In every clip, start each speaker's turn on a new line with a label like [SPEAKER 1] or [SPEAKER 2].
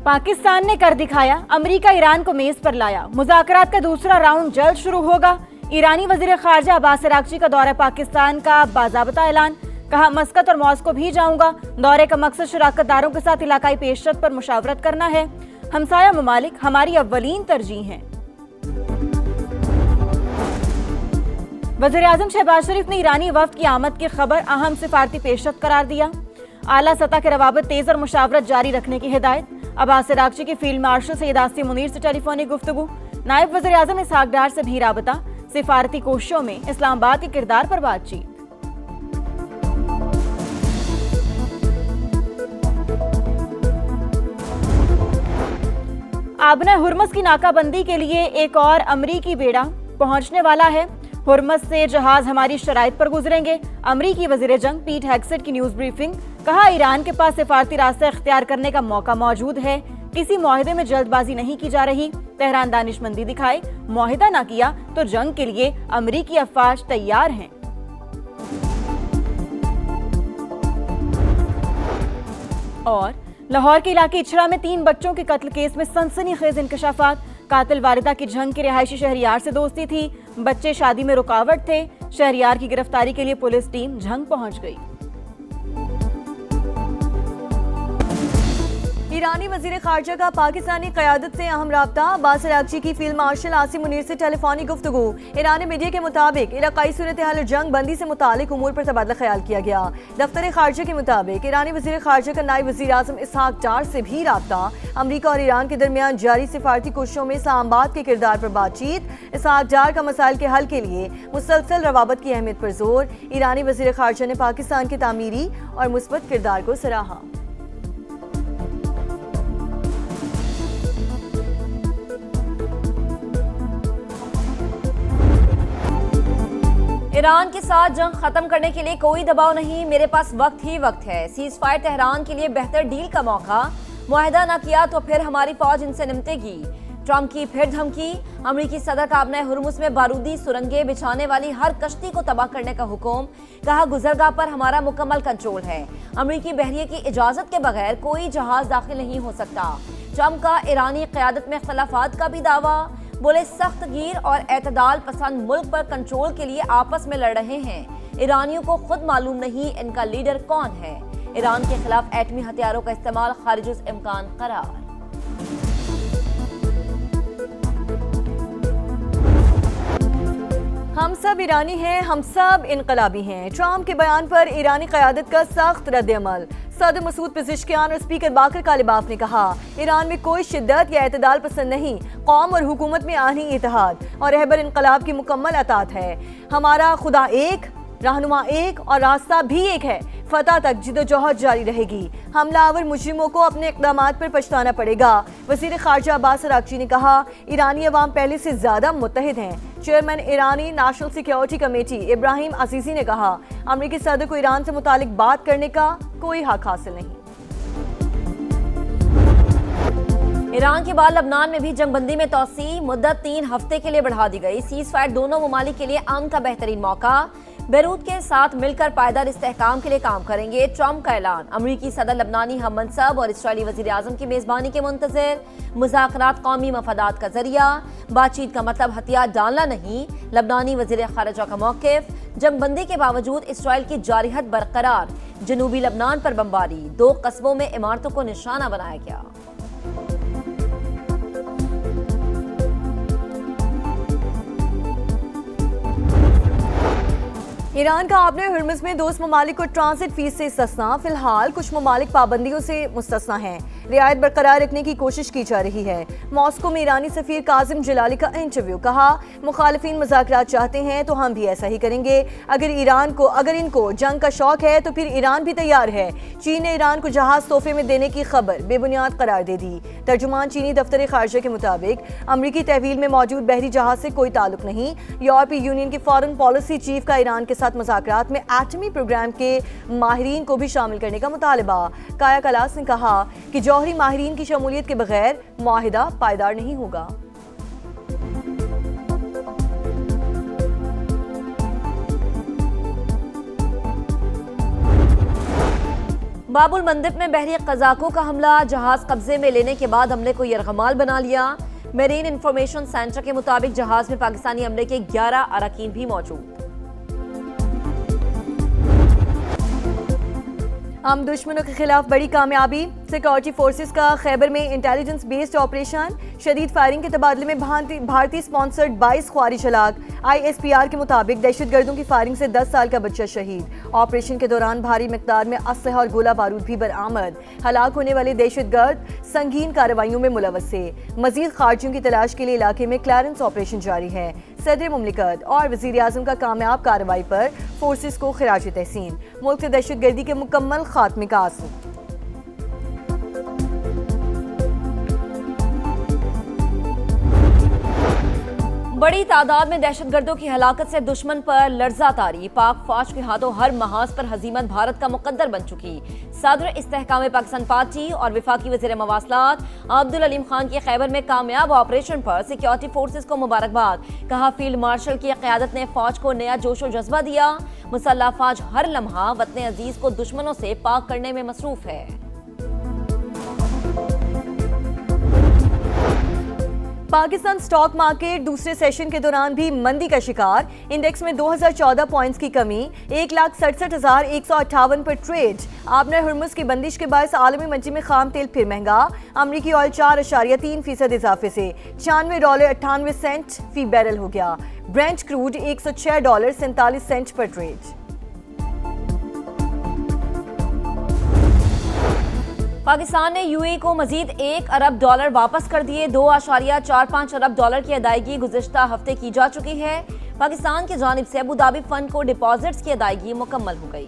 [SPEAKER 1] पाकिस्तान ने कर दिखाया, अमेरिका ईरान को मेज पर लाया। मुज़ाकरात का दूसरा राउंड जल्द शुरू होगा। ईरानी वजीर खारजा अब्बास अरागची का दौरा पाकिस्तान का बाज़ाब्ता ऐलान। कहा, मस्कत और मॉस्को भी जाऊंगा। दौरे का मकसद शराकतदारों के साथ इलाकाई पेशरफ्त पर मुशावरत करना है। हमसाया ममालिक हमारी अव्वलीन तरजीह हैं। वज़ीर-ए-आज़म शहबाज शरीफ ने ईरानी वफ्द की आमद की खबर अहम सिफारती पेशरफ्त करार दिया। आला सतह के रवाबत तेज और मुशावरत जारी रखने की हिदायत। अब्बास अरागची की फील्ड मार्शल सैयद आसिम मुनीर से टेलीफोनिक गुफ्तगू। नायब वज़ीर-ए-आज़म इसहाक डार से भी राबता। सिफारती कोशिशों में इस्लामाबाद के किरदार पर बातचीत। आबना हुर्मस की नाकाबंदी के लिए एक और अमरीकी बेड़ा पहुंचने वाला है। हुर्मस से जहाज हमारी शराइत पर गुजरेंगे। अमरीकी वजीर जंग पीट हेग्सेट की न्यूज ब्रीफिंग। कहा, ईरान के पास सिफारती रास्ता इख्तियार करने का मौका मौजूद है। किसी मुआहदे में जल्दबाजी नहीं की जा रही। तेहरान दानिशमंदी दिखाए, मुआहदा ना किया तो जंग के लिए अमरीकी अफवाज तैयार हैं। और लाहौर के इलाके इछरा में 3 बच्चों के कत्ल केस में सनसनीखेज इंकशाफात। कातिल वालिदा की झंग के रिहायशी शहरियार से दोस्ती थी। बच्चे शादी में रुकावट थे। शहरियार की गिरफ्तारी के लिए पुलिस टीम झंग पहुंच गई।
[SPEAKER 2] ईरानी वजीर खारजा का पाकिस्तानी क़यादत से अहम राब्ता। अब्बास अरागची की फील्ड मार्शल आसिम मुनीर से टेलीफोनिक गुफ्तगू। ईरानी मीडिया के मुताबिक इलाकाई सूरत हाल जंग बंदी से मुतालिक उमूर पर तबादला ख्याल किया गया। दफ्तर खारजा के मुताबिक ईरानी वजीर खारजा का नायब वजीर आज़म इसहाक डार से भी राब्ता। अमरीका और ईरान के दरमियान जारी सिफारती कोशिशों में इस्लामाबाद के किरदार पर बातचीत। इसहाक डार का मसाइल के हल के लिए मुसलसल रवाबत की अहमियत पर जोर। ईरानी वजीर खारजा ने पाकिस्तान के तामीरी और मुस्बत किरदार को सराहा।
[SPEAKER 3] ईरान के साथ जंग खत्म करने के लिए कोई दबाव नहीं, मेरे पास वक्त ही वक्त है। सीज फायर तेहरान के लिए बेहतर डील का मौका। मुआहदा न किया तो फिर हमारी फौज इनसे निपटेगी। ट्रंप की फिर धमकी। अमरीकी सदर का आबना हुर्मुस में बारूदी सुरंगें बिछाने वाली हर कश्ती को तबाह करने का हुक्म। कहा, गुजरगाह पर हमारा मुकम्मल कंट्रोल है। अमरीकी बहरिये की इजाजत के बगैर कोई जहाज दाखिल नहीं हो सकता। ट्रंप का ईरानी क़यादत में इख्तलाफात का भी दावा। बोले, सख्त गिर और एतदाल पसंद मुल्क पर कंट्रोल के लिए आपस में लड़ रहे हैं। ईरानियों को खुद मालूम नहीं इनका लीडर कौन है। ईरान के खिलाफ एटमी हथियारों का इस्तेमाल खारिजुल इम्कान करार।
[SPEAKER 2] हम सब ईरानी हैं, हम सब इनकलाबी हैं। ट्रंप के बयान पर ईरानी क़यादत का सख्त रद्द-ए-अमल। सदर मसूद पेज़ेश्कियान और स्पीकर बाकर कालिबाफ ने कहा, ईरान में कोई शिद्दत या एतदाल पसंद नहीं, कौम और हुकूमत में आनी इत्तेहाद और रहबर इनकलाब की मुकम्मल अतात है। हमारा खुदा एक, रहनुमा एक और रास्ता भी एक है। फतह तक जिदोजहद जारी रहेगी। हमलावर मुजरिमों को अपने इक़दामात पर पछताना पड़ेगा। वज़ीर ख़ारजा अब्बास अरागची ने कहा, ईरानी अवाम पहले से ज़्यादा मुत्तहिद हैं। चेयरमैन ईरानी नेशनल सिक्योरिटी कमेटी इब्राहिम अजीज़ी ने कहा, अमरीकी सदर को ईरान से मुतालिक बात करने का कोई हक हासिल नहीं।
[SPEAKER 3] ईरान के बाद लबनान में भी जंगबंदी में तोसी। मुद्दत 3 हफ्ते के लिए बढ़ा दी गई। सीज फायर दोनों ममालिक के लिए अमन का बेहतरीन मौका। बेरूत के साथ मिलकर पायदार इस्तेहकाम के लिए काम करेंगे। ट्रंप का ऐलान। अमरीकी सदर लबनानी हम मनसब और इसराइली वजीर आज़म की मेज़बानी के मुंतज़िर। मुज़ाकरात कौमी मफादात का जरिया। बातचीत का मतलब हथियार डालना नहीं। लबनानी वजीर खारजा का मौक़िफ़। जंगबंदी के बावजूद इसराइल की जारिहत बरकरार। जनूबी लबनान पर बमबारी। 2 कस्बों में इमारतों को निशाना बनाया गया।
[SPEAKER 2] ईरान का आबना हुर्मुस में दोस्त ममालिक को ट्रांजिट फीस से इस्तिस्ना। फिलहाल कुछ ममालिक पाबंदियों से मुस्तस्ना हैं। रियायत बरकरार रखने की कोशिश की जा रही है। मॉस्को में ईरानी सफीर काजिम जलाली का इंटरव्यू। कहा, मुखालिफिन मुज़ाकरात चाहते हैं तो हम भी ऐसा ही करेंगे। अगर इनको जंग का शौक है तो फिर ईरान भी तैयार है। चीन ने ईरान को जहाज तोहफे में देने की खबर बेबुनियाद करार दे दी। तर्जुमान चीनी दफ्तर खारजा के मुताबिक अमरीकी तहवील में मौजूद बहरी जहाज से कोई ताल्लुक नहीं। यूरोपीय यूनियन के फॉरेन पॉलिसी चीफ का ईरान के साथ मुज़ाकरात में एटमी प्रोग्राम के माहिरीन को भी शामिल करने का मुतालबा। काया कलास ने कहा कि जौहरी माहिरीन की शमूलियत के बगैर मुआहिदा पायदार नहीं होगा।
[SPEAKER 3] बाबुल मंदिब में बहरी कज़ाकों का हमला, जहाज कब्जे में लेने के बाद हमले को यरगमाल बना लिया। मेरीन इंफॉर्मेशन सेंटर के मुताबिक जहाज में पाकिस्तानी हमले के 11 अरकान भी मौजूद।
[SPEAKER 2] हम दुश्मनों के खिलाफ बड़ी कामयाबी, सिक्योरिटी फोर्सेस का खैबर में इंटेलिजेंस बेस्ड ऑपरेशन, शदीद फायरिंग के तबादले में भारतीय स्पॉन्सर्ड 22 ख्वारिज हलाक। ISPR के मुताबिक दहशतगर्दों की फायरिंग से 10 साल का बच्चा शहीद। ऑपरेशन के दौरान भारी मिकदार में असलहा और गोला बारूद भी बरामद। हलाक होने वाले दहशतगर्द संगीन कार्रवाइयों में मुलव्वस थे। मजीद खारजियों की तलाश के लिए इलाके में क्लियरेंस ऑपरेशन जारी है। सदर मुमलिकत और वज़ीर आज़म का कामयाब कार्रवाई पर फोर्सेस को खिराज तहसीन। मुल्क से दहशतगर्दी के मुकम्मल खात्मे का आज़म।
[SPEAKER 3] बड़ी तादाद में दहशतगर्दों की हलाकत से दुश्मन पर लर्जा तारी। पाक फौज के हाथों हर महाज पर हजीमत भारत का मुकद्दर बन चुकी। सदर इस्तेहकाम पाकिस्तान पार्टी और वफाकी वज़ीर मवासलात अब्दुल अलीम खान की खैबर में कामयाब ऑपरेशन पर सिक्योरिटी फोर्सेस को मुबारकबाद। कहा, फील्ड मार्शल की क़यादत ने फौज को नया जोश और जज्बा दिया। मुसल्लह फौज हर लम्हा वतन अजीज को दुश्मनों से पाक करने में मसरूफ है।
[SPEAKER 2] पाकिस्तान स्टॉक मार्केट दूसरे सेशन के दौरान भी मंदी का शिकार। इंडेक्स में 2014 पॉइंट्स की कमी, 1,67,158 पर ट्रेड। आबना हुर्मुज़ की बंदिश के बायस आलमी मंडी में खाम तेल फिर महंगा। अमरीकी ऑयल 4.3% इजाफे से $96.98 फी बैरल हो गया। ब्रेंट क्रूड $106.47 पर ट्रेड।
[SPEAKER 3] पाकिस्तान ने यूएई को मजीद $1 अरब वापस कर दिए। $2.45 अरब की अदायगी गुज़िश्ता हफ्ते की जा चुकी है। पाकिस्तान की जानिब से अबू धाबी फंड को डिपॉजिट्स की अदायगी मुकम्मल हो गई।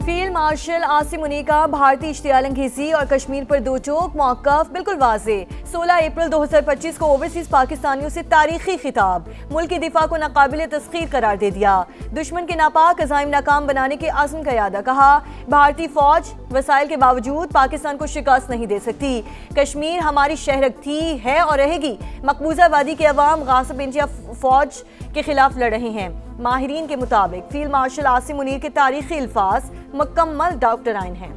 [SPEAKER 2] फील्ड मार्शल आसिम मुनीर का भारतीय इश्तियाल अंगेजी और कश्मीर पर दो टोक मौक़िफ़ बिल्कुल वाज़े। 16 अप्रैल 2025 को ओवरसीज पाकिस्तानियों से तारीखी खिताब, मुल्क की दिफा को नाकाबिल तस्खीर करार दे दिया। दुश्मन के नापाक अज़ाइम नाकाम बनाने के आज़म का यादा। कहा, भारतीय फौज वसाइल के बावजूद पाकिस्तान को शिकस्त नहीं दे सकती। कश्मीर हमारी शहरक थी, है और रहेगी। मकबूजा वादी के अवाम गासिब इंडिया फौज के खिलाफ लड़ रहे हैं। माहिरीन के मुताबिक फील्ड मार्शल आसिम मुनीर के तारीखी अल्फाज मुकम्मल डॉक्टराइन हैं।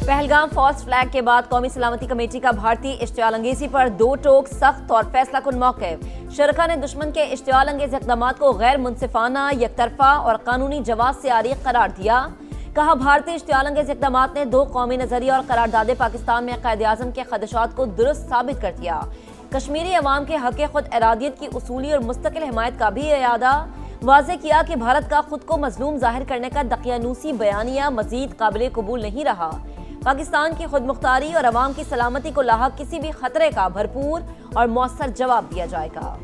[SPEAKER 3] पहलगाम फॉल्स फ्लैग के बाद कौमी सलामती कमेटी का भारतीय इश्तियाल अंगेजी पर दो टोक सख्त और फैसला कुन मौक़िफ़। शरका ने दुश्मन के इश्तियाल अंगेज इक़दाम को गैर मुनसिफाना, यकतरफा और कानूनी जवाब से आरी करार दिया। कहा, भारतीय इश्तियाल अंगेज इक़दाम ने दो कौमी नजरिया और करारदादे पाकिस्तान में क़ायद-ए-आज़म के खदशात को दुरुस्त साबित कर दिया। कश्मीरी अवाम के हक़ खुद इरादियत की उसूली और मुस्तकिल हिमायत का भी इरादा। वाज़े किया कि भारत का खुद को मजलूम जाहिर करने का दकियानूसी बयानिया मजीद काबिल कबूल नहीं रहा। पाकिस्तान की खुद मुख्तारी और अवाम की सलामती को लाहक किसी भी खतरे का भरपूर और मौसर जवाब दिया जाएगा।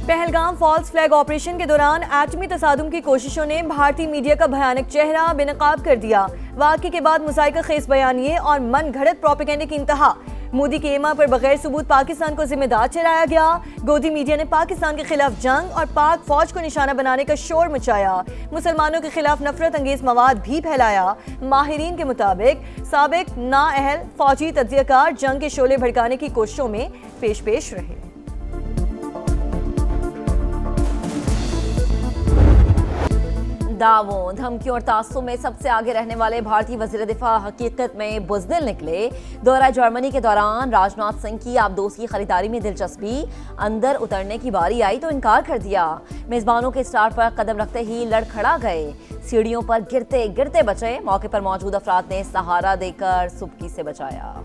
[SPEAKER 2] पहलगाम फॉल्स फ्लैग ऑपरेशन के दौरान एटमी तसादुम की कोशिशों ने भारतीय मीडिया का भयानक चेहरा बेनकाब कर दिया। वाक़े के बाद मुज़ाहिका खेज बयानिए और मन घड़त प्रोपेगेंडे की इंतहा। मोदी के एमा पर बगैर सबूत पाकिस्तान को जिम्मेदार ठहराया गया। गोदी मीडिया ने पाकिस्तान के खिलाफ जंग और पाक फौज को निशाना बनाने का शोर मचाया। मुसलमानों के खिलाफ नफरत अंगेज मवाद भी फैलाया। माहिरीन के मुताबिक साबिक नाअहल फौजी तज्जियाकार जंग के शोले भड़काने की कोशिशों में पेश रहे।
[SPEAKER 3] दावों, धमकियों और तासुब में सबसे आगे रहने वाले भारतीय वज़ीर दिफा हकीकत में बुज़दिल निकले। दौरा जर्मनी के दौरान राजनाथ सिंह की आबदोस की खरीदारी में दिलचस्पी, अंदर उतरने की बारी आई तो इनकार कर दिया। मेज़बानों के स्टार पर कदम रखते ही लड़खड़ा गए। सीढ़ियों पर गिरते गिरते बचे। मौके पर मौजूद अफराद ने सहारा देकर सुबकी से बचाया।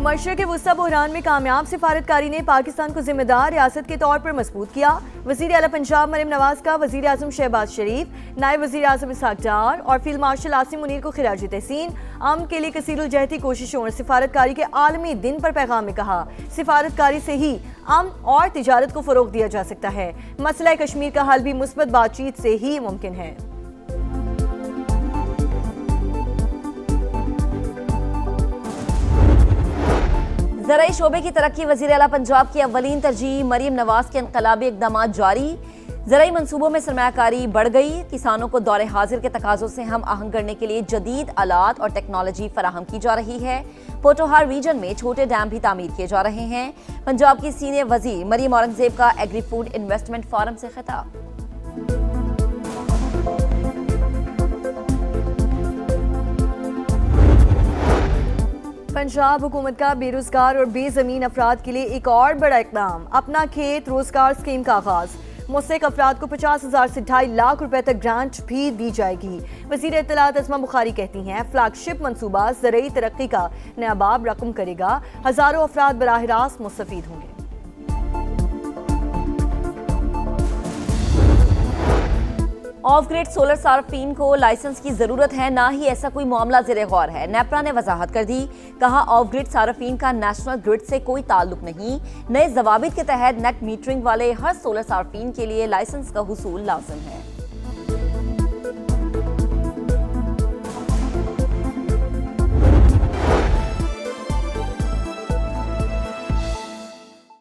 [SPEAKER 2] मशरक़ वुस्ता बहरान में कामयाब सिफारतकारी ने पाकिस्तान को जिम्मेदार रियासत के तौर पर मजबूत किया। वज़ीर आला पंजाब मरियम नवाज का वज़ीर आज़म शहबाज शरीफ, नायब वज़ीर आज़म इसहाक डार और फील्ड मार्शल आसिम मुनीर को खिराज तहसीन। अमन के लिए कसीरुल जहती कोशिशों और सिफारतकारी के आलमी दिन पर पैगाम में कहा, सिफारतकारी से ही अमन और तिजारत को फ़रोग़ दिया जा सकता है। मसला कश्मीर का हल भी मुस्बत बातचीत से ही मुमकिन है।
[SPEAKER 3] ज़राई शोबे की तरक्की वज़ीर आला पंजाब की अव्वलीन तरजीह मरीम नवाज के इनकलाबी इक़दामात जारी। ज़राई मंसूबों में सरमायाकारी बढ़ गई। किसानों को दौरे हाजिर के तकाज़ों से हम आहंग करने के लिए जदीद आलात और टेक्नोलॉजी फराहम की जा रही है। पोटोहार रीजन में छोटे डैम भी तामीर किए जा रहे हैं। पंजाब की सीनियर वज़ीर मरीम औरंगज़ेब का एग्री फूड इन्वेस्टमेंट फोरम से खिताब।
[SPEAKER 2] पंजाब हुकूमत का बेरोजगार और बेजमीन अफराद के लिए एक और बड़ा इकदाम, अपना खेत रोजगार स्कीम का आगाज। मुस्तहिक अफराद को 50,000 से 2.5 लाख रुपए तक ग्रांट भी दी जाएगी। वज़ीर इत्तलात अस्मा बुखारी कहती हैं, फ्लैगशिप मंसूबा ज़राई तरक्की का नायाब रकम करेगा। हज़ारों अफराद बराह रास्त मुस्तफीद होंगे।
[SPEAKER 3] ऑफ ग्रिड सोलर सार्फिन को लाइसेंस की जरूरत है, ना ही ऐसा कोई मामला ज़ेरे गौर है। नेपरा ने वजाहत कर दी, कहा ऑफ ग्रिड सार्फिन का नेशनल ग्रिड से कोई ताल्लुक नहीं। नए जवाबित के तहत नेट मीटरिंग वाले हर सोलर सार्फिन के लिए लाइसेंस का हुसूल लाजिम है।